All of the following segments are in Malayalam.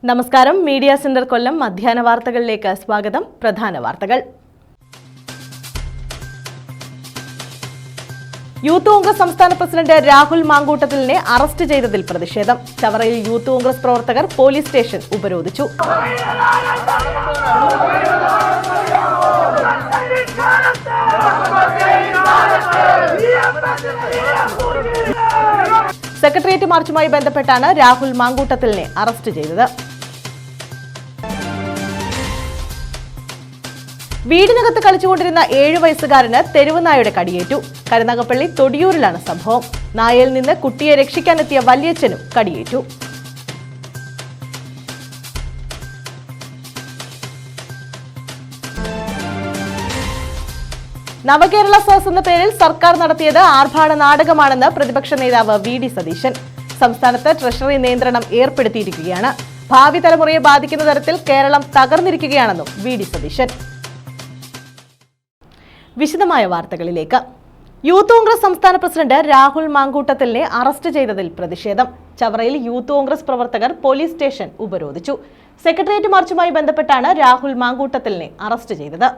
നമസ്കാരം. മീഡിയ സെന്റർ കൊല്ലം മധ്യാഹ്ന വാർത്തകളിലേക്ക് സ്വാഗതം. പ്രധാന വാർത്തകൾ. യൂത്ത് കോൺഗ്രസ് സംസ്ഥാന പ്രസിഡന്റ് രാഹുൽ മാങ്കൂട്ടത്തിലിനെ അറസ്റ്റ് ചെയ്തതിൽ പ്രതിഷേധം. ചവറയിൽ യൂത്ത് കോൺഗ്രസ് പ്രവർത്തകർ പോലീസ് സ്റ്റേഷൻ ഉപരോധിച്ചു. സെക്രട്ടേറിയറ്റ് മാർച്ചുമായി ബന്ധപ്പെട്ടാണ് രാഹുൽ മാങ്കൂട്ടത്തിലിനെ അറസ്റ്റ് ചെയ്തത്. വീടിനകത്ത് കളിച്ചുകൊണ്ടിരുന്ന 7 വയസ്സുകാരന് തെരുവ് നായയുടെ കടിയേറ്റു. കരുനാഗപ്പള്ളി തൊടിയൂരിലാണ് സംഭവം. നായയിൽ നിന്ന് കുട്ടിയെ രക്ഷിക്കാനെത്തിയ വല്യച്ഛനും കടിയേറ്റു. നവകേരള സദസ് എന്ന പേരിൽ സർക്കാർ നടത്തിയത് ആർഭാട നാടകമാണെന്ന് പ്രതിപക്ഷ നേതാവ് വി.ഡി. സതീശൻ. സംസ്ഥാനത്ത് ട്രഷറി നിയന്ത്രണം ഏർപ്പെടുത്തിയിരിക്കുകയാണ്. ഭാവി തലമുറയെ ബാധിക്കുന്ന തരത്തിൽ കേരളം തകർന്നിരിക്കുകയാണെന്നും വി.ഡി. സതീശൻ. വിശദമായ വാർത്തകളിലേക്ക്. യൂത്ത് കോൺഗ്രസ് സംസ്ഥാന പ്രസിഡന്റ് രാഹുൽ മാങ്കൂട്ടത്തിലിനെ അറസ്റ്റ് ചെയ്തതിൽ പ്രതിഷേധം. ചവറയിൽ യൂത്ത് കോൺഗ്രസ് പ്രവർത്തകർ പോലീസ് സ്റ്റേഷൻ ഉപരോധിച്ചു. സെക്രട്ടേറിയറ്റ് മാർച്ചുമായി ബന്ധപ്പെട്ടാണ് രാഹുൽ മാങ്കൂട്ടത്തിലിനെ അറസ്റ്റ് ചെയ്തത്.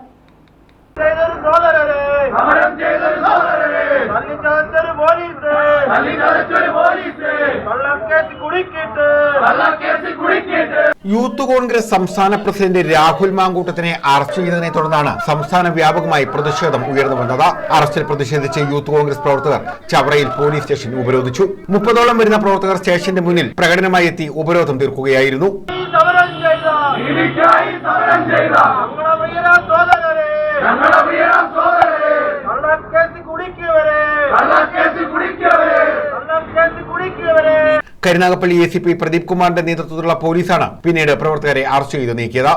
യൂത്ത് കോൺഗ്രസ് സംസ്ഥാന പ്രസിഡന്റ് രാഹുൽ മാങ്കൂട്ടത്തിനെ അറസ്റ്റ് ചെയ്തതിനെ തുടർന്നാണ് സംസ്ഥാന വ്യാപകമായി പ്രതിഷേധം ഉയർന്നു വന്നത്. അറസ്റ്റിൽ പ്രതിഷേധിച്ച് യൂത്ത് കോൺഗ്രസ് പ്രവർത്തകർ ചവറയിൽ പോലീസ് സ്റ്റേഷൻ ഉപരോധിച്ചു. 30ഓളം വരുന്ന പ്രവർത്തകർ സ്റ്റേഷന്റെ മുന്നിൽ പ്രകടനമായി എത്തി ഉപരോധം തീർക്കുകയായിരുന്നു. കരുനാഗപ്പള്ളി ACP പ്രദീപ് കുമാറിന്റെ നേതൃത്വത്തിലുള്ള പോലീസാണ് പിന്നീട് പ്രവർത്തകരെ അറസ്റ്റ് ചെയ്ത് നീക്കിയത്.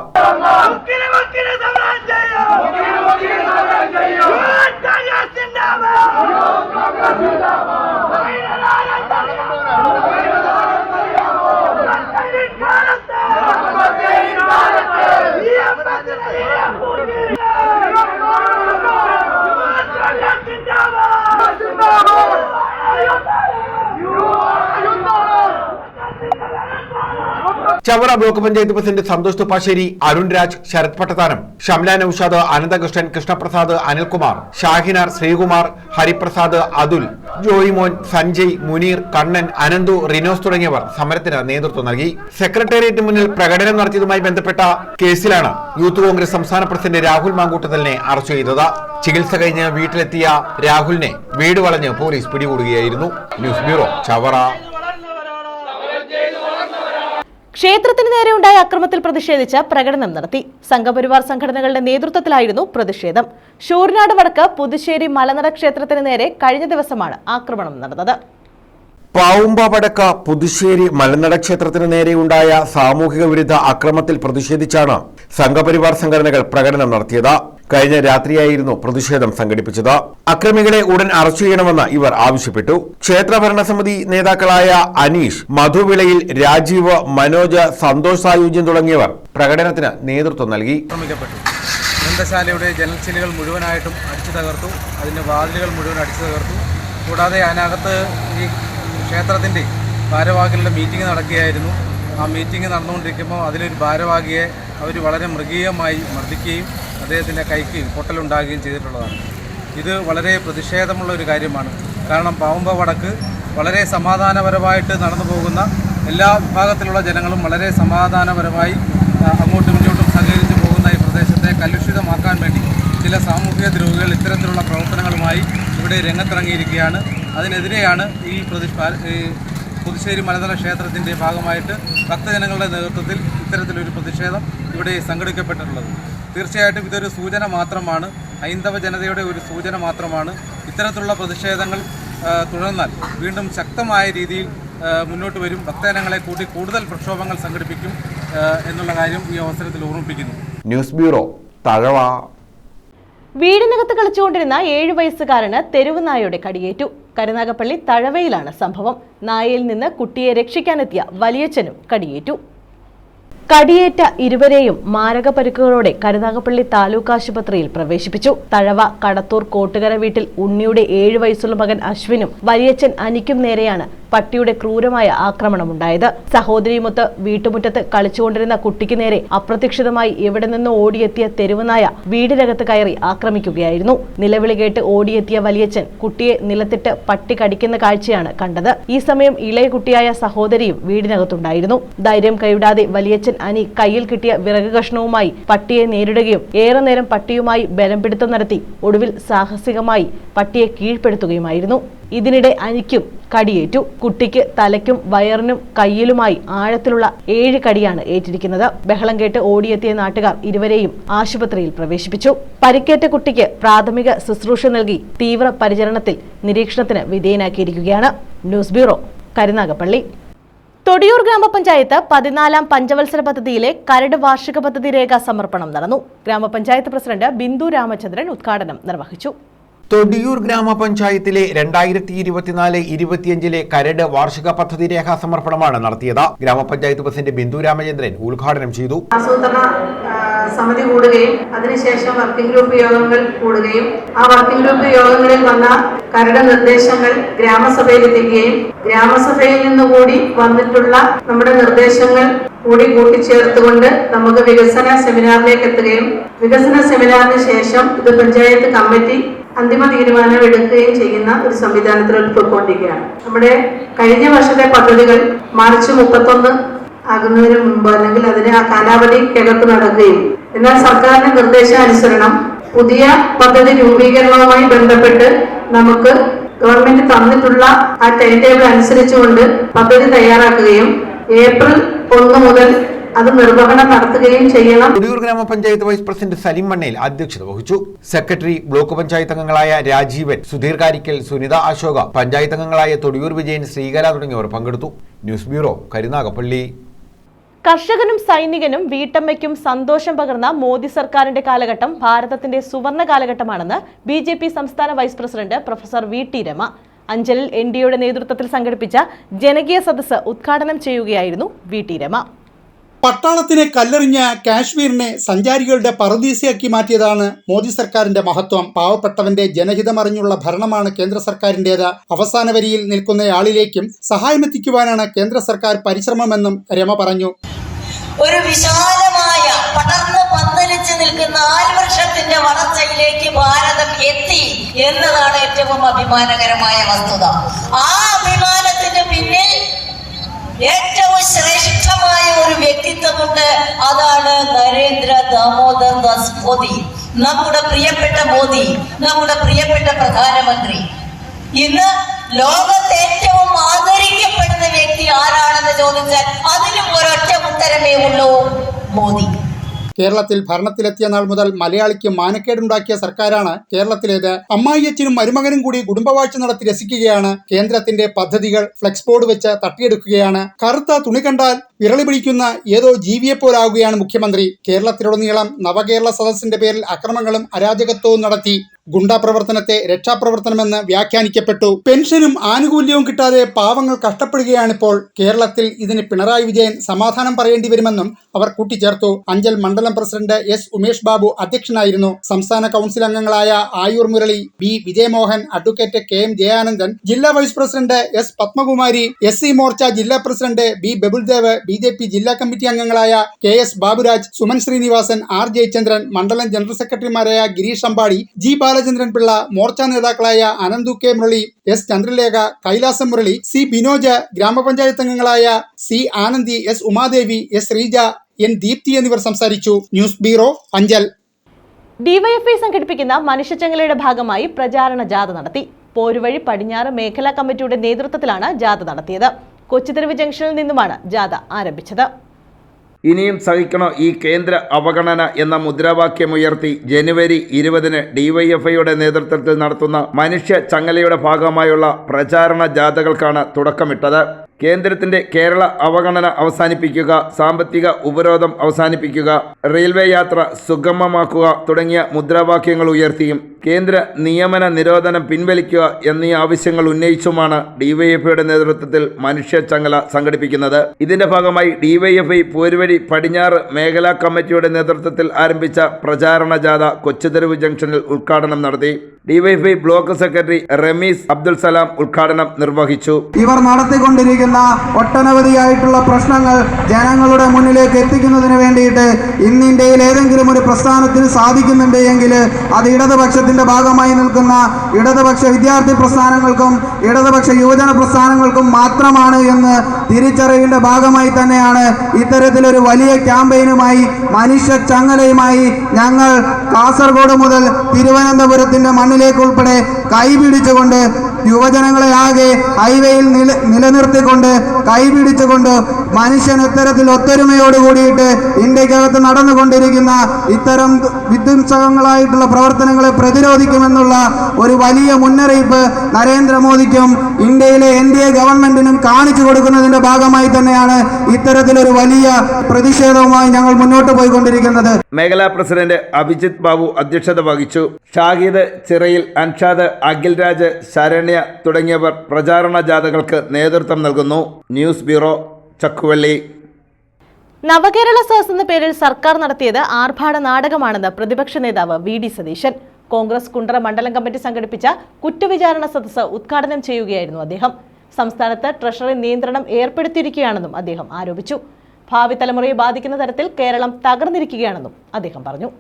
ചവറ ബ്ലോക്ക് പഞ്ചായത്ത് പ്രസിഡന്റ് സന്തോഷ് തുപ്പാശ്ശേരി, അരുൺ രാജ്, ശരത് പട്ടത്താനം, ഷംല നൌഷാദ്, അനന്തകൃഷ്ണൻ, കൃഷ്ണപ്രസാദ്, അനിൽകുമാർ, ഷാഹിനാർ, ശ്രീകുമാർ, ഹരിപ്രസാദ്, അതുൽ, ജോയിമോൻ, സഞ്ജയ്, മുനീർ, കണ്ണൻ, അനന്തു, റിനോസ് തുടങ്ങിയവർ സമരത്തിന് നേതൃത്വം നൽകി. സെക്രട്ടേറിയറ്റ് മുന്നിൽ പ്രകടനം നടത്തിയതുമായി ബന്ധപ്പെട്ട കേസിലാണ് യൂത്ത് കോൺഗ്രസ് സംസ്ഥാന പ്രസിഡന്റ് രാഹുൽ മാങ്കൂട്ടത്തിലിനെ അറസ്റ്റ് ചെയ്തത്. ചികിത്സ കഴിഞ്ഞ് വീട്ടിലെത്തിയ രാഹുലിനെ വീട് വളഞ്ഞ് പോലീസ് പിടികൂടുകയായിരുന്നു. News bureau, Chavara. ക്ഷേത്രത്തിന് നേരെയുണ്ടായ അക്രമത്തിൽ പ്രതിഷേധിച്ച് പ്രകടനം നടത്തി. സംഘപരിവാർ സംഘടനകളുടെ നേതൃത്വത്തിലായിരുന്നു പ്രതിഷേധം. ഷൂർനാട് വടക്ക് പുതുശ്ശേരി മലനട ക്ഷേത്രത്തിന് നേരെ കഴിഞ്ഞ ദിവസമാണ് ആക്രമണം നടന്നത്. പാവുമ്പ വടക്ക് പുതുശ്ശേരി മലനട ക്ഷേത്രത്തിന് നേരെയുണ്ടായ സാമൂഹിക വിരുദ്ധ അക്രമത്തിൽ പ്രതിഷേധിച്ചാണ് സംഘപരിവാർ സംഘടനകൾ പ്രകടനം നടത്തിയത്. കഴിഞ്ഞ രാത്രിയായിരുന്നു പ്രതിഷേധം സംഘടിപ്പിച്ചത്. അക്രമികളെ ഉടൻ അറസ്റ്റ് ചെയ്യണമെന്ന് ഇവർ ആവശ്യപ്പെട്ടു. ക്ഷേത്ര ഭരണസമിതി നേതാക്കളായ അനീഷ്, മധുവിളയിൽ, രാജീവ്, മനോജ്, സന്തോഷ് സായുജ്യം തുടങ്ങിയവർ പ്രകടനത്തിന് നേതൃത്വം നൽകി. ഗ്രന്ഥശാലയുടെ ജനൽച്ചിലുകൾ മുഴുവനായിട്ടും അടിച്ചു തകർത്തു. അതിന്റെ വാതിലുകൾ മുഴുവൻ അടിച്ചു തകർത്തു. കൂടാതെ അതിനകത്ത് ഈ ക്ഷേത്രത്തിന്റെ ഭാരവാഹികളുടെ മീറ്റിംഗ് നടക്കുകയായിരുന്നു. ആ മീറ്റിംഗ് നടന്നുകൊണ്ടിരിക്കുമ്പോൾ അതിലൊരു ഭാരവാഹിയെ അവർ വളരെ മൃഗീയമായി മർദ്ദിക്കുകയും അദ്ദേഹത്തിൻ്റെ കൈക്ക് പൊട്ടലുണ്ടാകുകയും ചെയ്തിട്ടുള്ളതാണ്. ഇത് വളരെ പ്രതിഷേധമുള്ള ഒരു കാര്യമാണ്. കാരണം പാവുമ്പ വടക്ക് വളരെ സമാധാനപരമായിട്ട് നടന്നു പോകുന്ന എല്ലാ വിഭാഗത്തിലുള്ള ജനങ്ങളും വളരെ സമാധാനപരമായി അങ്ങോട്ടും ഇങ്ങോട്ടും സഹകരിച്ചു പോകുന്ന ഈ പ്രദേശത്തെ കലുഷിതമാക്കാൻ വേണ്ടി ചില സാമൂഹിക ദ്രോഹികൾ ഇത്തരത്തിലുള്ള പ്രവർത്തനങ്ങളുമായി ഇവിടെ രംഗത്തിറങ്ങിയിരിക്കുകയാണ്. അതിനെതിരെയാണ് ഈ പുതുശ്ശേരി മലനട ക്ഷേത്രത്തിൻ്റെ ഭാഗമായിട്ട് ഭക്തജനങ്ങളുടെ നേതൃത്വത്തിൽ ഇത്തരത്തിലൊരു പ്രതിഷേധം ഇവിടെ സംഘടിപ്പിക്കപ്പെട്ടിട്ടുള്ളത്. തീർച്ചയായിട്ടും ഇതൊരു സൂചന മാത്രമാണ്, ഹൈന്ദവ ജനതയുടെ ഒരു സൂചന മാത്രമാണ്. ഇത്തരത്തിലുള്ള പ്രതിഷേധങ്ങൾ തുടർന്നാൽ വീണ്ടും ശക്തമായ രീതിയിൽ മുന്നോട്ട് വരും. ഭക്തജനങ്ങളെ കൂട്ടി കൂടുതൽ പ്രക്ഷോഭങ്ങൾ സംഘടിപ്പിക്കും എന്നുള്ള കാര്യം ഈ അവസരത്തിൽ ഓർമ്മിപ്പിക്കുന്നു. News bureau, Thazhava. വീടിനകത്ത് കളിച്ചുകൊണ്ടിരുന്ന 7 വയസ്സുകാരന് തെരുവ് നായയുടെ കടിയേറ്റു. കരുനാഗപ്പള്ളി തഴവയിലാണ് സംഭവം. നായയിൽ നിന്ന് കുട്ടിയെ രക്ഷിക്കാനെത്തിയ വലിയച്ഛനും കടിയേറ്റു. കടിയേറ്റ ഇരുവരെയും മാരക പരിക്കുകളോടെ കരുനാഗപ്പള്ളി താലൂക്ക് ആശുപത്രിയിൽ പ്രവേശിപ്പിച്ചു. തഴവ കടത്തൂർ കോട്ടുകര വീട്ടിൽ ഉണ്ണിയുടെ 7 വയസ്സുള്ള മകൻ അശ്വിനും വലിയച്ഛൻ അനിക്കും നേരെയാണ് പട്ടിയുടെ ക്രൂരമായ ആക്രമണമുണ്ടായത്. സഹോദരിയുമൊത്ത് വീട്ടുമുറ്റത്ത് കളിച്ചുകൊണ്ടിരുന്ന കുട്ടിക്ക് നേരെ അപ്രതീക്ഷിതമായി എവിടെ നിന്ന് ഓടിയെത്തിയ തെരുവുനായ വീടിനകത്ത് കയറി ആക്രമിക്കുകയായിരുന്നു. നിലവിളി കേട്ട് ഓടിയെത്തിയ വലിയച്ഛൻ കുട്ടിയെ നിലത്തിട്ട് പട്ടി കടിക്കുന്ന കാഴ്ചയാണ് കണ്ടത്. ഈ സമയം ഇളയ കുട്ടിയായ സഹോദരിയും വീടിനകത്തുണ്ടായിരുന്നു. ധൈര്യം കൈവിടാതെ വലിയച്ഛൻ അനി കയ്യിൽ കിട്ടിയ വിറക് കഷ്ണവുമായി പട്ടിയെ നേരിടുകയും ഏറെ നേരം പട്ടിയുമായി ബലംപിടുത്തം നടത്തി ഒടുവിൽ സാഹസികമായി പട്ടിയെ കീഴ്പ്പെടുത്തുകയുമായിരുന്നു. ഇതിനിടെ അനിക്കും കടിയേറ്റു. കുട്ടിക്ക് തലയ്ക്കും വയറിനും കയ്യിലുമായി ആഴത്തിലുള്ള 7 കടിയാണ് ഏറ്റിരിക്കുന്നത്. ബഹളം കേട്ട് ഓടിയെത്തിയ നാട്ടുകാർ ഇരുവരെയും ആശുപത്രിയിൽ പ്രവേശിപ്പിച്ചു. പരിക്കേറ്റ കുട്ടിക്ക് പ്രാഥമിക ശുശ്രൂഷ നൽകി തീവ്ര പരിചരണത്തിൽ നിരീക്ഷണത്തിന് വിധേയനാക്കിയിരിക്കുകയാണ്. News bureau, Karunagappally. തൊടിയൂർ ഗ്രാമപഞ്ചായത്ത് 14ാം പഞ്ചവത്സര പദ്ധതിയിലെ കരട് വാർഷിക പദ്ധതി രേഖ സമർപ്പണം നടന്നു. ഗ്രാമപഞ്ചായത്ത് പ്രസിഡന്റ് ബിന്ദു രാമചന്ദ്രൻ ഉദ്ഘാടനം നിർവഹിച്ചു. തൊടിയൂർ ഗ്രാമപഞ്ചായത്തിലെ 2024-25 കരട് വാർഷിക പദ്ധതി രേഖാ സമർപ്പണമാണ് നടത്തിയത്. ഗ്രാമപഞ്ചായത്ത് പ്രസിഡന്റ് ബിന്ദു രാമചന്ദ്രൻ ഉദ്ഘാടനം ചെയ്തു. ആസൂത്രണ സമിതി കൂടുകയും അതിനുശേഷം വർക്കിംഗ് ഗ്രൂപ്പ് യോഗങ്ങൾ കൂടുകയും ആ വർക്കിംഗ് ഗ്രൂപ്പ് യോഗങ്ങളിൽ വന്ന കരട് നിർദ്ദേശങ്ങൾ ഗ്രാമസഭയിൽ എത്തിക്കുകയും ഗ്രാമസഭയിൽ നിന്നുകൂടി വന്നിട്ടുള്ള നമ്മുടെ നിർദ്ദേശങ്ങൾ കൂടി കൂട്ടിച്ചേർത്തുകൊണ്ട് നമുക്ക് വികസന സെമിനാറിലേക്ക് എത്തുകയും വികസന സെമിനാറിന് ശേഷം ഇത് പഞ്ചായത്ത് കമ്മിറ്റി അന്തിമ തീരുമാനം എടുക്കുകയും ചെയ്യുന്ന ഒരു സംവിധാനത്തിലേക്ക് പോയിക്കൊണ്ടിരിക്കുകയാണ്. നമ്മുടെ കഴിഞ്ഞ വർഷത്തെ പദ്ധതികൾ മാർച്ച് 31 ആകുന്നതിന് മുമ്പ് അല്ലെങ്കിൽ അതിന് ആ കാലാവധിക്കകത്ത് നടക്കുകയും എന്നാൽ സർക്കാരിന്റെ നിർദ്ദേശാനുസരണം പുതിയ പദ്ധതി രൂപീകരണവുമായി ബന്ധപ്പെട്ട് നമുക്ക് ഗവൺമെന്റ് തന്നിട്ടുള്ള ആ ടൈം ടേബിൾ അനുസരിച്ചുകൊണ്ട് പദ്ധതി തയ്യാറാക്കുകയും ഏപ്രിൽ 1 മുതൽ അത് നിർവഹണം നടത്തുകയും ചെയ്യണം. തൊടിയൂർ ഗ്രാമപഞ്ചായത്ത് വൈസ് പ്രസിഡന്റ് സലിം മണ്ണേൽ അധ്യക്ഷത വഹിച്ചു. സെക്രട്ടറി ബ്ലോക്ക് പഞ്ചായത്ത് അംഗങ്ങളായ രാജീവൻ, സുധീർ കാരിക്കൽ, സുനിത അശോക, പഞ്ചായത്ത് അംഗങ്ങളായ തൊടിയൂർ വിജയൻ, ശ്രീകല തുടങ്ങിയവർ പങ്കെടുത്തു. News bureau, Karunagappally. കർഷകനും സൈനികനും വീട്ടമ്മയ്ക്കും സന്തോഷം പകർന്ന മോദി സർക്കാരിന്റെ കാലഘട്ടം ഭാരതത്തിന്റെ സുവർണ കാലഘട്ടമാണെന്ന് BJP സംസ്ഥാന vice president professor VT Rama അഞ്ചലിൽ NDAയുടെ നേതൃത്വത്തിൽ സംഘടിപ്പിച്ച ജനകീയ സദസ്സ് ഉദ്ഘാടനം ചെയ്യുകയായിരുന്നു VT രമ. പട്ടാളത്തിനെ കല്ലെറിഞ്ഞ കാശ്മീരിനെ സഞ്ചാരികളുടെ പറുദീസയാക്കി മാറ്റിയതാണ് മോദി സർക്കാരിന്റെ മഹത്വം. പാവപ്പെട്ടവന്റെ ജനഹിതമറിഞ്ഞുള്ള ഭരണമാണ് കേന്ദ്ര സർക്കാരിന്റേത്. അവസാന വരിയിൽ നിൽക്കുന്നയാളിലേക്കും സഹായമെത്തിക്കുവാനാണ് കേന്ദ്ര സർക്കാർ പരിശ്രമമെന്നും രമ പറഞ്ഞു. ഒരു വിശാലമായ പടർന്ന് പന്തലിച്ച് നിൽക്കുന്ന 4 വർഷത്തിന്റെ വളർച്ചയിലേക്ക് ഭാരതം എത്തി എന്നതാണ് ഏറ്റവും അഭിമാനകരമായ വസ്തുത. ആ അഭിമാനത്തിന് പിന്നിൽ ഏറ്റവും ശ്രേഷ്ഠമായ ഒരു വ്യക്തിത്വമുണ്ട്. അതാണ് നരേന്ദ്ര ദാമോദർ ദാസ് മോദി, നമ്മുടെ പ്രിയപ്പെട്ട മോദി, നമ്മുടെ പ്രിയപ്പെട്ട പ്രധാനമന്ത്രി. ഇന്ന് ലോകത്ത് ഏറ്റവും ആദരിക്കപ്പെടുന്ന വ്യക്തി ആരാണെന്ന് ചോദിച്ചാൽ അതിനും ഒരൊറ്റ ഉത്തരമേ ഉള്ളൂ, മോദി. കേരളത്തിൽ ഭരണത്തിലെത്തിയ നാൾ മുതൽ മലയാളിക്ക് മാനക്കേടുണ്ടാക്കിയ സർക്കാരാണ് കേരളത്തിലേത്. അമ്മായിയച്ഛനും മരുമകനും കൂടി കുടുംബവാഴ്ച നടത്തി രസിക്കുകയാണ്. കേന്ദ്രത്തിന്റെ പദ്ധതികൾ ഫ്ലെക്സ് ബോർഡ് വെച്ച് തട്ടിയെടുക്കുകയാണ്. കറുത്ത തുണി കണ്ടാൽ വിരളി പിടിക്കുന്ന ഏതോ ജീവിയെപ്പോലാവുകയാണ് മുഖ്യമന്ത്രി. കേരളത്തിലുടനീളം നവകേരള സദസ്സിന്റെ പേരിൽ അക്രമങ്ങളും അരാജകത്വവും നടത്തി. ഗുണ്ടാ പ്രവർത്തനത്തെ രക്ഷാപ്രവർത്തനമെന്ന് വ്യാഖ്യാനിക്കപ്പെട്ടു. പെൻഷനും ആനുകൂല്യവും കിട്ടാതെ പാവങ്ങൾ കഷ്ടപ്പെടുകയാണിപ്പോൾ. കേരളത്തിൽ ഇതിന് പിണറായി വിജയൻ സമാധാനം പറയേണ്ടി വരുമെന്നും അവർ കൂട്ടിച്ചേർത്തു. അഞ്ചൽ മണ്ഡലം പ്രസിഡന്റ് S ഉമേഷ് ബാബു അധ്യക്ഷനായിരുന്നു. സംസ്ഥാന കൗൺസിൽ അംഗങ്ങളായ Ayur Murali, B Vijayamohan, advocate KM Jayanandan, ജില്ലാ vice president S Padmakumari, SC Morcha ജില്ലാ പ്രസിഡന്റ് B ബബുൽദേവ്, BJP ജില്ലാ കമ്മിറ്റി അംഗങ്ങളായ KS ബാബുരാജ്, സുമൻ ശ്രീനിവാസൻ, R ജയചന്ദ്രൻ, മണ്ഡലം ജനറൽ സെക്രട്ടറിമാരായ ഗിരീഷ് അമ്പാടി, G ബാലചന്ദ്രൻ പിള്ള, മോർച്ച നേതാക്കളായ അനന്തു K മുരളി, S ചന്ദ്രലേഖ, കൈലാസം മുരളി, C ബിനോജ്, ഗ്രാമപഞ്ചായത്ത് അംഗങ്ങളായ C Anandi, S Umadevi, S Sreeja, N Deepthi എന്നിവർ സംസാരിച്ചു. News bureau, Anchal. DYFI സംഘടിപ്പിക്കുന്ന മനുഷ്യച്ചങ്ങലയുടെ ഭാഗമായി പ്രചാരണ ജാഥ നടത്തി. പോരുവഴി പടിഞ്ഞാറ് മേഖലാ കമ്മിറ്റിയുടെ നേതൃത്വത്തിലാണ് ജാഥ നടത്തിയത്. കൊച്ചിത്തെരുവ് ജംഗ്ഷനിൽ നിന്നുമാണ് ജാഥ ആരംഭിച്ചത്. ഇനിയും സഹിക്കണോ ഈ കേന്ദ്ര അവഗണന എന്ന മുദ്രാവാക്യമുയർത്തി ജനുവരി 20-ന് DYFIയുടെ നേതൃത്വത്തിൽ നടത്തുന്ന മനുഷ്യ ചങ്ങലയുടെ ഭാഗമായുള്ള പ്രചാരണ ജാഥകൾക്കാണ് തുടക്കമിട്ടത്. കേന്ദ്രത്തിന്റെ കേരള അവഗണന അവസാനിപ്പിക്കുക, സാമ്പത്തിക ഉപരോധം അവസാനിപ്പിക്കുക, റെയിൽവേ യാത്ര സുഗമമാക്കുക തുടങ്ങിയ മുദ്രാവാക്യങ്ങൾ ഉയർത്തിയും കേന്ദ്ര നിയമന നിരോധനം പിൻവലിക്കുക എന്നീ ആവശ്യങ്ങൾ ഉന്നയിച്ചുമാണ് ഡിവൈഎഫ്ഐയുടെ നേതൃത്വത്തിൽ മനുഷ്യച്ചങ്ങല സംഘടിപ്പിക്കുന്നത്. ഇതിന്റെ ഭാഗമായി ഡിവൈഎഫ്ഐ പോരുവഴി പടിഞ്ഞാറ് മേഖലാ കമ്മിറ്റിയുടെ നേതൃത്വത്തിൽ ആരംഭിച്ച പ്രചാരണ ജാഥ കൊച്ചുതെരുവ് ജംഗ്ഷനിൽ ഉദ്ഘാടനം നടത്തി. DYFI block secretary Rameez Abdul Salam ഉദ്ഘാടനം നിർവഹിച്ചു. ഇവർ നടത്തിക്കൊണ്ടിരിക്കുന്ന ഒട്ടനവധിയായിട്ടുള്ള പ്രശ്നങ്ങൾ ജനങ്ങളുടെ മുന്നിലേക്ക് എത്തിക്കുന്നതിന് വേണ്ടിയിട്ട് ഇന്ന് ഇന്ത്യയിൽ ഏതെങ്കിലും ഒരു പ്രസ്ഥാനത്തിന് സാധിക്കുന്നുണ്ട് എങ്കിൽ അത് ഇടതുപക്ഷത്തിന്റെ ഭാഗമായി നിൽക്കുന്ന ഇടതുപക്ഷ വിദ്യാർത്ഥി പ്രസ്ഥാനങ്ങൾക്കും ഇടതുപക്ഷ യുവജന പ്രസ്ഥാനങ്ങൾക്കും മാത്രമാണ് എന്ന് തിരിച്ചറിവിന്റെ ഭാഗമായി തന്നെയാണ് ഇത്തരത്തിലൊരു വലിയ ക്യാമ്പയിനുമായി മനുഷ്യ ചങ്ങലയുമായി ഞങ്ങൾ കാസർഗോഡ് മുതൽ തിരുവനന്തപുരത്തിന്റെ മണ്ണിലേക്ക് ഉൾപ്പെടെ കൈപിടിച്ചുകൊണ്ട് യുവജനങ്ങളെ ആകെ ഹൈവേയിൽ നിലനിർത്തിക്കൊണ്ട് കൈപിടിച്ചുകൊണ്ട് മനുഷ്യൻ ഇത്തരത്തിൽ ഒത്തൊരുമയോട് കൂടിയിട്ട് ഇന്ത്യക്കകത്ത് നടന്നുകൊണ്ടിരിക്കുന്ന ഇത്തരം വിധ്വംസകങ്ങളായിട്ടുള്ള പ്രവർത്തനങ്ങളെ പ്രതിരോധിക്കുമെന്നുള്ള ഒരു വലിയ മുന്നറിയിപ്പ് നരേന്ദ്രമോദിക്കും ഇന്ത്യയിലെ NDA ഗവൺമെന്റിനും കാണിച്ചു കൊടുക്കുന്നതിന്റെ ഭാഗമായി തന്നെയാണ് ഇത്തരത്തിലൊരു വലിയ പ്രതിഷേധവുമായി ഞങ്ങൾ മുന്നോട്ട് പോയിക്കൊണ്ടിരിക്കുന്നത്. മേഖലാ പ്രസിഡന്റ് അഭിജിത്ത് ബാബു അധ്യക്ഷത വഹിച്ചു. ഷാഹിദ് ചിറയിൽ, അൻഷാദ്, അഖിൽരാജ്, ശരണ്യ തുടങ്ങിയവർ പ്രചാരണ ജാഥകൾക്ക് നേതൃത്വം നൽകുന്നു. News bureau, Chakkuvalli. നവകേരള സദസ് എന്ന പേരിൽ സർക്കാർ നടത്തിയത് ആർഭാട നാടകമാണെന്ന് പ്രതിപക്ഷ നേതാവ് VD സതീശൻ. കോൺഗ്രസ് കുണ്ടറ മണ്ഡലം കമ്മിറ്റി സംഘടിപ്പിച്ച കുറ്റവിചാരണ സദസ്സ് ഉദ്ഘാടനം ചെയ്യുകയായിരുന്നു അദ്ദേഹം. സംസ്ഥാനത്ത് ട്രഷറി നിയന്ത്രണം ഏർപ്പെടുത്തിയിരിക്കുകയാണെന്നും അദ്ദേഹം ആരോപിച്ചു. ഭാവി തലമുറയെ ബാധിക്കുന്ന തരത്തിൽ കേരളം തകർന്നിരിക്കുകയാണെന്നും അദ്ദേഹം പറഞ്ഞു.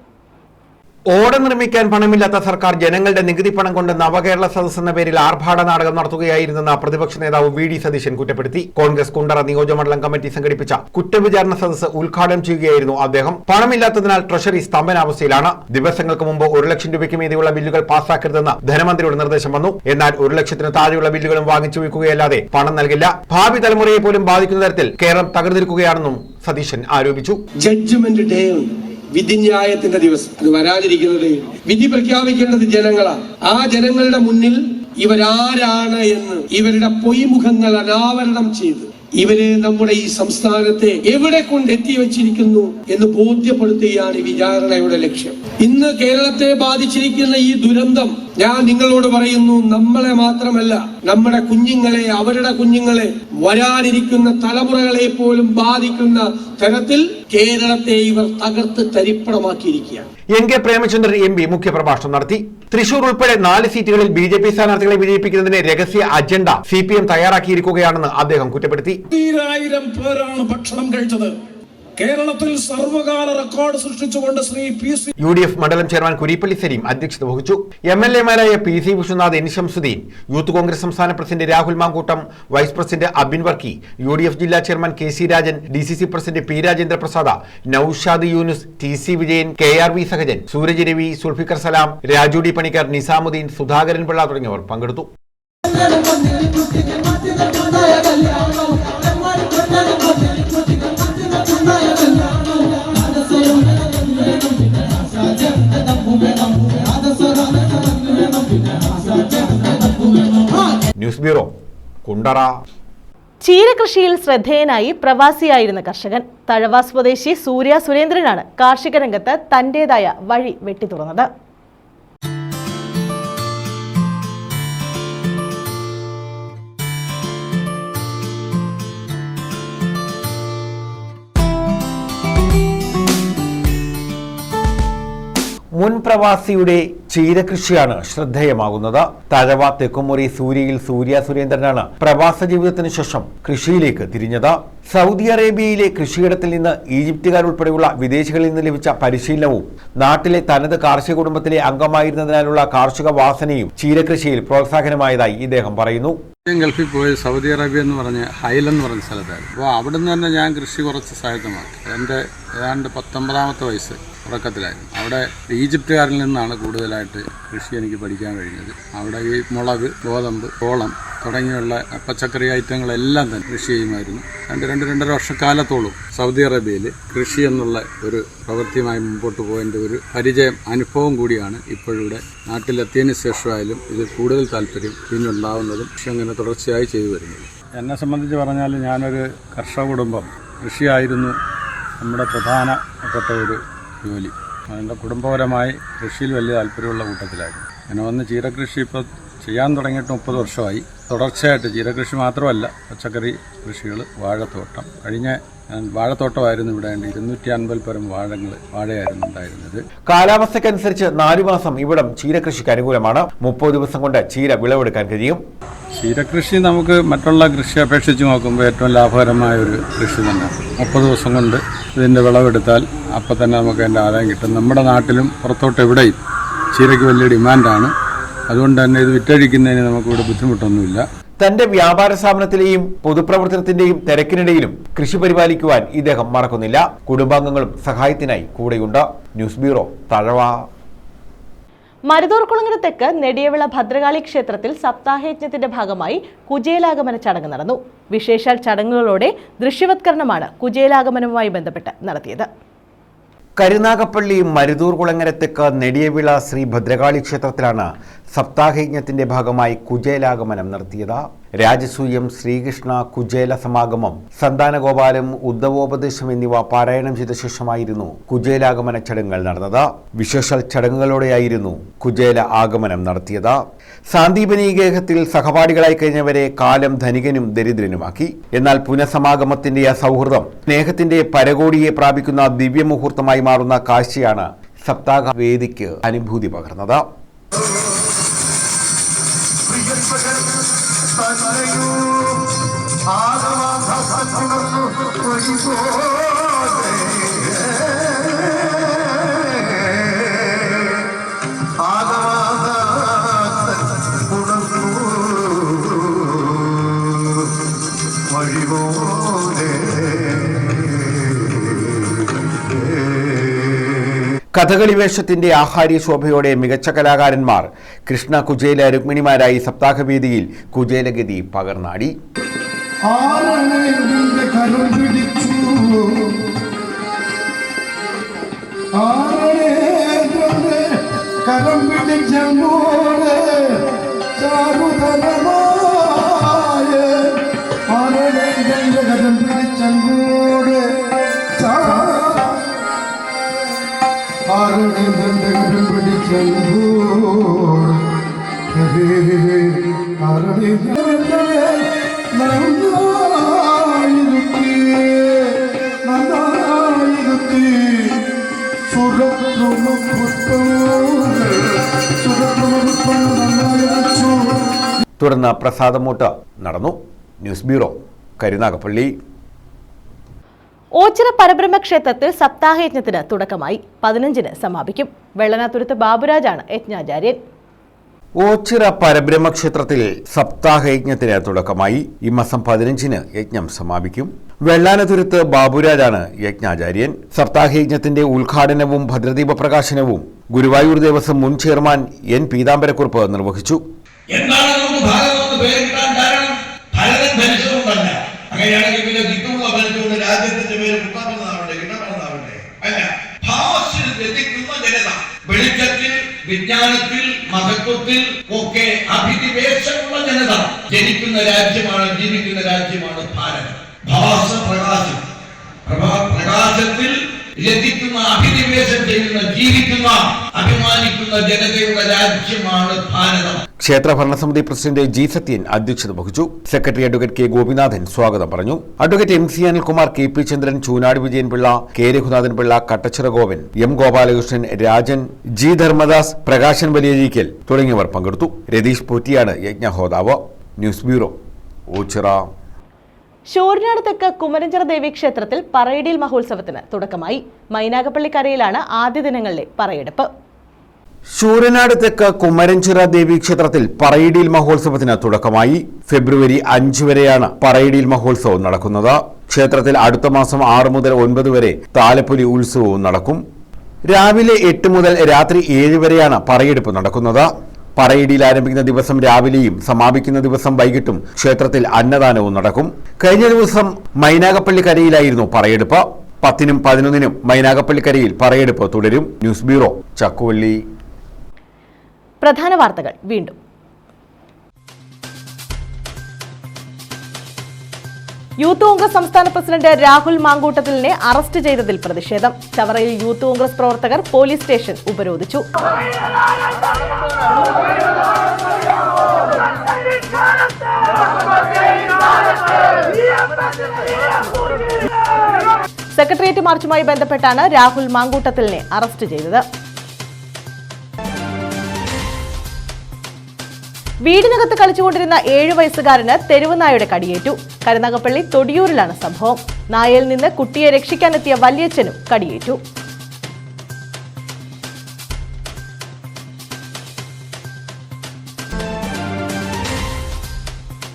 ഓട നിർമ്മിക്കാൻ പണമില്ലാത്ത സർക്കാർ ജനങ്ങളുടെ നികുതി പണം കൊണ്ട് നവകേരള സദസ് എന്ന പേരിൽ ആർഭാട നാടകം നടത്തുകയായിരുന്നെന്ന് പ്രതിപക്ഷ നേതാവ് VD സതീശൻ കുറ്റപ്പെടുത്തി. കോൺഗ്രസ് കുണ്ടറ നിയോജകമണ്ഡലം കമ്മിറ്റി സംഘടിപ്പിച്ച കുറ്റവിചാരണ സദസ് ഉദ്ഘാടനം ചെയ്യുകയായിരുന്നു അദ്ദേഹം. പണമില്ലാത്തതിനാൽ ട്രഷറി സ്തംഭനാവസ്ഥയിലാണ്. ദിവസങ്ങൾക്ക് മുമ്പ് 1 ലക്ഷം രൂപയ്ക്ക് മീതെയുള്ള ബില്ലുകൾ പാസ്സാക്കരുതെന്ന് ധനമന്ത്രിയുടെ നിർദ്ദേശം വന്നു. എന്നാൽ 1 ലക്ഷത്തിന് താഴെയുള്ള ബില്ലുകളും വാങ്ങിച്ചു വെക്കുകയല്ലാതെ പണം നൽകില്ല. ഭാവി തലമുറയെ പോലും ബാധിക്കുന്ന തരത്തിൽ കേരളം തകർന്നിരിക്കുകയാണെന്നും സതീശൻ ആരോപിച്ചു. ജഡ്ജ്മെന്റ് ഡേ വിധിന്യായത്തിന്റെ ദിവസം അത് വരാതിരിക്കുന്നത് വിധി പ്രഖ്യാപിക്കേണ്ടത് ജനങ്ങളാണ്. ആ ജനങ്ങളുടെ മുന്നിൽ ഇവരാരാണ് എന്ന് ഇവരുടെ പൊയ്മുഖങ്ങൾ അനാവരണം ചെയ്ത് ഇവര് നമ്മുടെ ഈ സംസ്ഥാനത്തെ എവിടെ കൊണ്ടെത്തി വെച്ചിരിക്കുന്നു എന്ന് ബോധ്യപ്പെടുത്തുകയാണ് ഈ വിചാരണയുടെ ലക്ഷ്യം. ഇന്ന് കേരളത്തെ ബാധിച്ചിരിക്കുന്ന ഈ ദുരന്തം ഞാൻ നിങ്ങളോട് പറയുന്നു, നമ്മളെ മാത്രമല്ല നമ്മുടെ കുഞ്ഞുങ്ങളെ, അവരുടെ കുഞ്ഞുങ്ങളെ, വരാനിരിക്കുന്ന തലമുറകളെ പോലും ബാധിക്കുന്ന തരത്തിൽ കേരളത്തെ ഇവർ തകർത്ത് തരിപ്പണമാക്കിയിരിക്കുകയാണ്. NK പ്രേമചന്ദ്രൻ MP മുഖ്യപ്രഭാഷണം നടത്തി. തൃശൂർ ഉൾപ്പെടെ 4 സീറ്റുകളിൽ BJP സ്ഥാനാർത്ഥികളെ വിജയിപ്പിക്കുന്നതിന് രഹസ്യ അജണ്ട CPM തയ്യാറാക്കിയിരിക്കുകയാണെന്ന് അദ്ദേഹം കുറ്റപ്പെടുത്തി. 10,000 പേരാണ് ഭക്ഷണം കഴിച്ചത്. കേരളത്തിൽ സർവകാല റെക്കോർഡ് സൃഷ്ടിച്ചുകൊണ്ട് ശ്രീ PC UDF മണ്ഡലം ചെയർമാൻ കുരിപ്പള്ളി സലീം അധ്യക്ഷത വഹിച്ചു. MLA-മാരായ PC Vishwanath, N Shamsudheen, youth congress സംസ്ഥാന president Rahul Mankoottam, vice president Abin Varkey, UDF ജില്ലാ chairman KC Rajan, DCC president P Rajendra Prasad, Noushad Yunus, TC Vijayan, KRV Sahajan, Sooraj Ravi, Sulfikar Salam, Raju D Panicker, Nizamudheen, Sudhakaran Pillai തുടങ്ങിയവർ പങ്കെടുത്തു. News bureau, Kundara. ചീരകൃഷിയിൽ ശ്രദ്ധേയനായി പ്രവാസിയായിരുന്ന കർഷകൻ തഴവ സ്വദേശി സൂര്യ സുരേന്ദ്രനാണ് കാർഷിക രംഗത്ത് തന്റേതായ വഴി വെട്ടിത്തുറന്നത്. മുൻ പ്രവാസിയുടെ ചീരകൃഷിയാണ് ശ്രദ്ധേയമാകുന്നത്. തഴവ തെക്കുമുറി സൂര്യയിൽ സൂര്യ സുരേന്ദ്രനാണ് പ്രവാസ ജീവിതത്തിന് ശേഷം കൃഷിയിലേക്ക് തിരിഞ്ഞത്. സൗദി അറേബ്യയിലെ കൃഷിയിടത്തിൽ നിന്ന് ഈജിപ്തുകാരുൾപ്പെടെയുള്ള വിദേശികളിൽ നിന്ന് ലഭിച്ച പരിശീലനവും നാട്ടിലെ തനത് കാർഷിക കുടുംബത്തിലെ അംഗമായിരുന്നതിനാലുള്ള കാർഷിക വാസനയും ചീരകൃഷിയിൽ പ്രോത്സാഹനമായതായി ഇദ്ദേഹം പറയുന്നു. ഗൾഫിൽ പോയി സൗദി അറേബ്യ എന്ന് പറഞ്ഞ് ഹൈലെന്ന് പറഞ്ഞ സ്ഥലത്തായിരുന്നു. അപ്പോൾ അവിടെ നിന്ന് തന്നെ ഞാൻ കൃഷി കുറച്ച് സ്വായത്തമാക്കി. എൻ്റെ ഏതാണ്ട് 19ാമത്തെ വയസ്സ് തുടക്കത്തിലായിരുന്നു. അവിടെ ഈജിപ്തുകാരിൽ നിന്നാണ് കൂടുതലായിട്ട് കൃഷി എനിക്ക് പഠിക്കാൻ കഴിഞ്ഞത്. അവിടെ ഈ മുളക്, ഗോതമ്പ്, ചോളം തുടങ്ങിയുള്ള പച്ചക്കറി ഐറ്റങ്ങളെല്ലാം തന്നെ കൃഷി ചെയ്യുമായിരുന്നു. 2-2.5 വർഷക്കാലത്തോളം സൗദി അറേബ്യയിൽ കൃഷി എന്നുള്ള ഒരു പ്രവൃത്തിയുമായി മുമ്പോട്ട് പോയതിൻ്റെ ഒരു പരിചയം, അനുഭവം കൂടിയാണ് ഇപ്പോഴിവിടെ നാട്ടിലെത്തിയതിന് ശേഷമായാലും ഇത് കൂടുതൽ താല്പര്യം പിന്നുണ്ടാവുന്നതും കൃഷി അങ്ങനെ തുടർച്ചയായി ചെയ്തു വരുന്നത്. എന്നെ സംബന്ധിച്ച് പറഞ്ഞാൽ ഞാനൊരു കർഷക കുടുംബം, കൃഷിയായിരുന്നു നമ്മുടെ പ്രധാനപ്പെട്ട ഒരു ജോലി. എൻ്റെ കുടുംബപരമായി കൃഷിയിൽ വലിയ താല്പര്യമുള്ള കൂട്ടത്തിലായിരുന്നു. അങ്ങനെ വന്ന് ചീരകൃഷി ഇപ്പോൾ ചെയ്യാൻ തുടങ്ങിയിട്ട് 30 വർഷമായി. തുടർച്ചയായിട്ട് ചീരകൃഷി മാത്രമല്ല, പച്ചക്കറി കൃഷികൾ, വാഴത്തോട്ടം. വാഴത്തോട്ടമായിരുന്നു ഇവിടെ 250 പരം വാഴയായിരുന്നു ഉണ്ടായിരുന്നത്. കാലാവസ്ഥക്കനുസരിച്ച് 4 മാസം ഇവിടം ചീരകൃഷിക്ക് അനുകൂലമാണ്. 30 ദിവസം കൊണ്ട് ചീര വിളവെടുക്കാൻ കഴിയും. ചീരകൃഷി നമുക്ക് മറ്റുള്ള കൃഷി അപേക്ഷിച്ച് നോക്കുമ്പോൾ ഏറ്റവും ലാഭകരമായ ഒരു കൃഷി തന്നെ. 30 ദിവസം കൊണ്ട് ഇതിൻ്റെ വിളവെടുത്താൽ അപ്പം തന്നെ നമുക്ക് അതിൻ്റെ ആദായം കിട്ടും. നമ്മുടെ നാട്ടിലും പുറത്തോട്ട് എവിടെയും ചീരയ്ക്ക് വലിയ ഡിമാൻഡാണ്. അതുകൊണ്ട് തന്നെ ഇത് വിറ്റഴിക്കുന്നതിന് നമുക്കിവിടെ ബുദ്ധിമുട്ടൊന്നുമില്ല. തന്റെ വ്യാപാര സ്ഥാപനത്തിലെയും പൊതുപ്രവർത്തനത്തിന്റെയും തിരക്കിനിടയിലും കൃഷി പരിപാലിക്കുവാൻ ഇദ്ദേഹം മറക്കുന്നില്ല. കുടുംബാംഗങ്ങളും സഹായത്തിനായി കൂടെയുണ്ട്. News bureau, Thazhava. മരുതൂർക്കുളങ്ങര തെക്ക് നെടിയവിള ഭദ്രകാളി ക്ഷേത്രത്തിൽ സപ്താഹയജ്ഞത്തിന്റെ ഭാഗമായി കുചേലാഗമന ചടങ്ങ് നടന്നു. വിശേഷാൽ ചടങ്ങുകളോടെ ദൃശ്യവത്കരണമാണ് കുചേലാഗമനവുമായി ബന്ധപ്പെട്ട് നടത്തിയത്. കരുനാഗപ്പള്ളി മരുതൂർകുളങ്ങര തെക്ക് നെടിയവിള ശ്രീ ഭദ്രകാളി ക്ഷേത്രത്തിലാണ് സപ്താഹയജ്ഞത്തിന്റെ ഭാഗമായി കുചേലാഗമനം നടത്തിയത്. രാജസൂയം, ശ്രീകൃഷ്ണ കുചേല സമാഗമം, സന്താനഗോപാലം, ഉദ്ധവോപദേശം എന്നിവ പാരായണം ചെയ്ത ശേഷമായിരുന്നു കുചേലാഗമന ചടങ്ങുകൾ നടന്നത്. വിശേഷ ചടങ്ങുകളോടെയായിരുന്നു കുചേല ആഗമനം നടത്തിയത്. സാന്ദീപനി ഗേഹത്തിൽ സഹപാഠികളായി കഴിഞ്ഞവരെ കാലം ധനികനും ദരിദ്രനുമാക്കി. എന്നാൽ പുനഃസമാഗമത്തിന്റെ സൗഹൃദം സ്നേഹത്തിന്റെ പരകോടിയെ പ്രാപിക്കുന്ന ദിവ്യമുഹൂർത്തമായി മാറുന്ന കാഴ്ചയാണ് സപ്താഹ വേദിക്ക് അനുഭൂതി പകർന്നത്. കഥകളി വേഷത്തിന്റെ ആഹാര്യ ശോഭയോടെ മികച്ച കലാകാരന്മാർ കൃഷ്ണ കുചേല രുക്മിണിമാരായി സപ്താഹവേദിയിൽ കുചേലഗതി പകർന്നാടി. തുടർന്ന് പ്രസാദമൂട്ട് നടന്നു. News bureau, Karunagappally. ഓച്ചിറ പരബ്രഹ്മ ക്ഷേത്രത്തിൽ സപ്താഹയജ്ഞത്തിന് തുടക്കമായി. 15-ന് സമാപിക്കും. വെള്ളനാതുരുത്ത് ബാബുരാജാണ് യജ്ഞാചാര്യൻ. ഓച്ചിറ പരബ്രഹ്മ ക്ഷേത്രത്തിൽ സപ്താഹയജ്ഞത്തിന് തുടക്കമായി. ഈ മാസം 15-ന് യജ്ഞം സമാപിക്കും. വെള്ളാനതുരുത്ത് ബാബുരാജാണ് യജ്ഞാചാര്യൻ. സപ്താഹയജ്ഞത്തിന്റെ ഉദ്ഘാടനവും ഭദ്രദീപ പ്രകാശനവും ഗുരുവായൂർ ദേവസ്വം മുൻ ചെയർമാൻ എൻ പീതാംബരക്കുറുപ്പ് നിർവഹിച്ചു. എന്താണ് നമുക്ക് ഭാരതം പേര് കിട്ടാൻ കാരണം? ഭരതൻ ധരിച്ചതുകൊണ്ടല്ല. അങ്ങനെയാണെങ്കിൽ പിന്നെ കിട്ടുള്ള ഭരിച്ചുകൊണ്ട് രാജ്യത്തിന്റെ പേര് കിട്ടാമെന്നാവട്ടെ, കിട്ടാമെന്നാവട്ടെ. അല്ല, ഭാവത്തിൽ രചിക്കുന്ന ജനത, വെളിച്ചത്തിൽ, വിജ്ഞാനത്തിൽ, മഹത്വത്തിൽ ഒക്കെ അഭിനിവേശമുള്ള ജനത ജനിക്കുന്ന രാജ്യമാണ്, ജീവിക്കുന്ന രാജ്യമാണ് ഭാരതം. ഭാസ പ്രകാശം, പ്രകാശത്തിൽ രചിക്കുന്ന, അഭിനിവേശം ചെയ്യുന്ന, ജീവിക്കുന്ന, അഭിമാനിക്കുന്ന ജനതയുടെ രാജ്യമാണ് ഭാരതം. ക്ഷേത്ര ഭരണസമിതി പ്രസിഡന്റ് ജി സത്യൻ അധ്യക്ഷത വഹിച്ചു. സെക്രട്ടറി അഡ്വക്കേറ്റ് കെ ഗോപിനാഥൻ സ്വാഗതം പറഞ്ഞു. Advocate M C Anilkumar, K P Chandran, Choonad Vijayan Pillai, K Raghunathan Pillai, Kattachira Govan, M Gopalakrishnan, Rajan, G Dharmadas, Prakashan Valiyareekkal തുടങ്ങിയവർ പങ്കെടുത്തു. രതീഷ് പോറ്റിയാണ് യജ്ഞഹോതാവ്. News bureau, Oachira. ശൂരനാട് തെക്ക് കുമരഞ്ചിറ ദേവി ക്ഷേത്രത്തിൽ പറയിടിയിൽ മഹോത്സവത്തിന് തുടക്കമായി. മൈനാഗപ്പള്ളിക്കരയിലാണ് ആദ്യ ദിനങ്ങളിലെ പറയെടുപ്പ്. ശൂരനാട് തെക്ക് കുമരഞ്ചിറ ദേവി ക്ഷേത്രത്തിൽ പറയിടിയിൽ മഹോത്സവത്തിന് തുടക്കമായി. ഫെബ്രുവരി 5 വരെയാണ് പറയിടിയിൽ മഹോത്സവം നടക്കുന്നത്. ക്ഷേത്രത്തിൽ അടുത്ത മാസം 6 മുതൽ 9 വരെ താലപ്പൊലി ഉത്സവവും നടക്കും. രാവിലെ 8 മുതൽ രാത്രി 7 വരെയാണ് പറയെടുപ്പ് നടക്കുന്നത്. പറയിടിയിൽ ആരംഭിക്കുന്ന ദിവസം രാവിലെയും സമാപിക്കുന്ന ദിവസം വൈകിട്ടും ക്ഷേത്രത്തിൽ അന്നദാനവും നടക്കും. കഴിഞ്ഞ ദിവസം മൈനാഗപ്പള്ളിക്കരയിലായിരുന്നു പറയെടുപ്പ്. 10-നും 11-നും മൈനാഗപ്പള്ളിക്കരയിൽ പറയെടുപ്പ് തുടരും. News bureau, Chakkuvalli. പ്രധാന വാർത്തകൾ വീണ്ടും. യൂത്ത് കോൺഗ്രസ് സംസ്ഥാന പ്രസിഡന്റ് രാഹുൽ മാങ്കൂട്ടത്തിലിനെ അറസ്റ്റ് ചെയ്തതിൽ പ്രതിഷേധം. ചവറയിൽ യൂത്ത് കോൺഗ്രസ് പ്രവർത്തകർ പോലീസ് സ്റ്റേഷൻ ഉപരോധിച്ചു. സെക്രട്ടേറിയറ്റ് മാർച്ചുമായി ബന്ധപ്പെട്ടാണ് രാഹുൽ മാങ്കൂട്ടത്തിലിനെ അറസ്റ്റ് ചെയ്തത്. വീടിനകത്ത് കളിച്ചുകൊണ്ടിരുന്ന 7 വയസ്സുകാരന് തെരുവ് നായയുടെ കടിയേറ്റു. കരുനാഗപ്പള്ളി തൊടിയൂരിലാണ് സംഭവം. നായയിൽ നിന്ന് കുട്ടിയെ രക്ഷിക്കാനെത്തിയ വല്യച്ഛനും കടിയേറ്റു.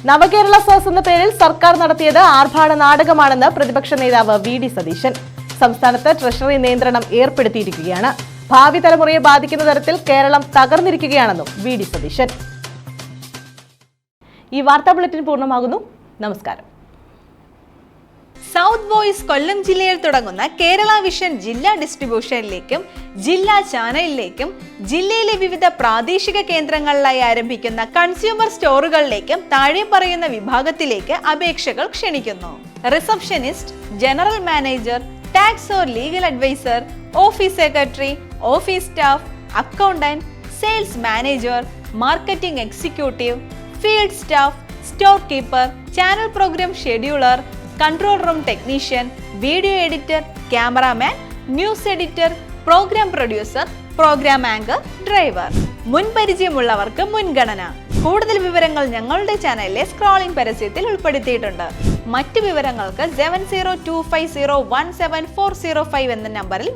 നവകേരള സദസ് എന്ന പേരിൽ സർക്കാർ നടത്തിയത് ആർഭാട നാടകമാണെന്ന് പ്രതിപക്ഷ നേതാവ് VD സതീശൻ. സംസ്ഥാനത്ത് ട്രഷറി നിയന്ത്രണം ഏർപ്പെടുത്തിയിരിക്കുകയാണ്. ഭാവി തലമുറയെ ബാധിക്കുന്ന തരത്തിൽ കേരളം തകർന്നിരിക്കുകയാണെന്നും VD സതീശൻ. ഈ വാർത്താ ബുള്ളറ്റിൻ പൂർണ്ണമാകുന്നു. നമസ്കാരം. സൗത്ത് വോയിസ് കൊല്ലം ജില്ലയിൽ തുടങ്ങുന്ന കേരള വിഷൻ ജില്ലാ ഡിസ്ട്രിബ്യൂഷനിലേക്കും ജില്ലാ ചാനലിലേക്കും ജില്ലയിലെ വിവിധ പ്രാദേശിക കേന്ദ്രങ്ങളിലായി ആരംഭിക്കുന്ന കൺസ്യൂമർ സ്റ്റോറുകളിലേക്കും താഴെ പറയുന്ന വിഭാഗത്തിലേക്ക് അപേക്ഷകൾ ക്ഷണിക്കുന്നു. Receptionist, general manager, tax or legal adviser, office secretary, office staff, accountant, sales manager, marketing executive, field staff, store keeper, channel programme scheduler, control room technician, video editor, cameraman, news editor, programme producer, programme anchor, driver. മുൻപരിചയമുള്ളവർക്ക് മുൻഗണന. കൂടുതൽ വിവരങ്ങൾ ഞങ്ങളുടെ ചാനലിലെ സ്ക്രോളിംഗ് പരസ്യത്തിൽ ഉൾപ്പെടുത്തിയിട്ടുണ്ട്. മറ്റു വിവരങ്ങൾക്ക് 7025017405 എന്ന നമ്പറിൽ